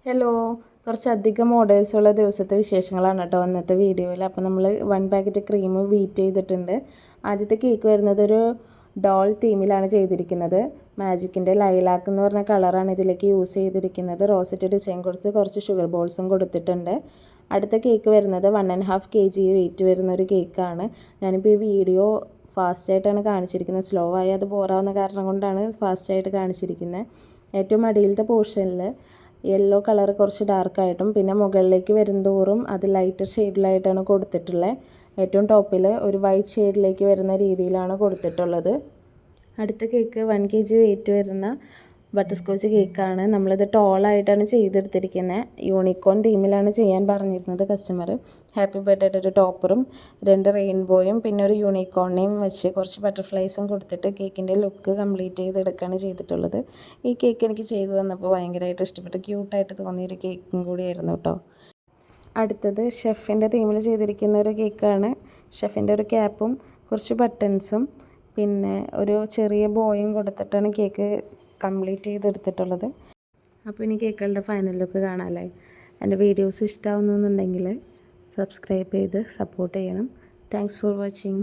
Hello, കുറച്ചധികം ഓർഡേഴ്സുള്ള ദിവസത്തെ വിശേഷങ്ങളാണ് കേട്ടോ ഇന്നത്തെ വീഡിയോയിൽ. അപ്പോൾ നമ്മൾ 1 പാക്കറ്റ് ക്രീം ബീറ്റ് ചെയ്തിട്ടുണ്ട്. ആദ്യത്തെ കേക്ക് വരുന്നത് ഒരു ഡോൾ തീമിലാണ് ചെയ്തിരിക്കുന്നത്. മാജിക്കിൻ്റെ ലൈലാക്ക് എന്ന് പറഞ്ഞ കളറാണ് ഇതിലേക്ക് യൂസ് ചെയ്തിരിക്കുന്നത്. റോസറ്റ് ഡിസൈൻ കൊടുത്ത് കുറച്ച് ഷുഗർ ബോൾസും കൊടുത്തിട്ടുണ്ട്. അടുത്ത കേക്ക് വരുന്നത് 1.5 kg വെയിറ്റ് വരുന്ന ഒരു കേക്കാണ്. ഞാനിപ്പോൾ ഈ വീഡിയോ ഫാസ്റ്റായിട്ടാണ് കാണിച്ചിരിക്കുന്നത്. സ്ലോ ആയി അത് ബോറാവുന്ന കാരണം കൊണ്ടാണ് ഫാസ്റ്റായിട്ട് കാണിച്ചിരിക്കുന്നത്. ഏറ്റവും അടിയിലത്തെ പോർഷനിൽ യെല്ലോ കളർ കുറച്ച് ഡാർക്കായിട്ടും പിന്നെ മുകളിലേക്ക് വരുന്തോറും അത് ലൈറ്റർ ഷെയ്ഡിലായിട്ടാണ് കൊടുത്തിട്ടുള്ളത്. ഏറ്റവും ടോപ്പിൽ ഒരു വൈറ്റ് ഷെയ്ഡിലേക്ക് വരുന്ന രീതിയിലാണ് കൊടുത്തിട്ടുള്ളത്. അടുത്ത കേക്ക് 1 kg വെയിറ്റ് വരുന്ന ബട്ടർ സ്കോച്ച് കേക്കാണ്. നമ്മളിത് ടോളായിട്ടാണ് ചെയ്തെടുത്തിരിക്കുന്നത്. യൂണിക്കോൺ തീമിലാണ് ചെയ്യാൻ പറഞ്ഞിരുന്നത് കസ്റ്റമർ. ഹാപ്പി ബർത്ത്ഡേയുടെ ഒരു ടോപ്പറും 2 റെയിൻബോയും പിന്നെ ഒരു യൂണിക്കോണിനെയും വെച്ച് കുറച്ച് ബട്ടർഫ്ലൈസും കൊടുത്തിട്ട് കേക്കിൻ്റെ ലുക്ക് കംപ്ലീറ്റ് ചെയ്തെടുക്കുകയാണ് ചെയ്തിട്ടുള്ളത്. ഈ കേക്ക് എനിക്ക് ചെയ്തു വന്നപ്പോൾ ഭയങ്കരമായിട്ട് ഇഷ്ടപ്പെട്ടു. ക്യൂട്ടായിട്ട് തോന്നിയൊരു കേക്കും കൂടിയായിരുന്നു കേട്ടോ. അടുത്തത് ഷെഫിൻ്റെ തീമിൽ ചെയ്തിരിക്കുന്ന ഒരു കേക്കാണ്. ഷെഫിൻ്റെ ഒരു ക്യാപ്പും കുറച്ച് ബട്ടൺസും പിന്നെ ഒരു ചെറിയ ബോയും കൊടുത്തിട്ടാണ് കേക്ക് കംപ്ലീറ്റ് ചെയ്തെടുത്തിട്ടുള്ളത്. അപ്പോൾ ഇനി കേക്കുകളുടെ ഫൈനൽ ലുക്ക് കാണാമല്ലേ. എൻ്റെ വീഡിയോസ് ഇഷ്ടമാവുന്നുണ്ടെങ്കിൽ സബ്സ്ക്രൈബ് ചെയ്ത് സപ്പോർട്ട് ചെയ്യണം. Thanks for watching.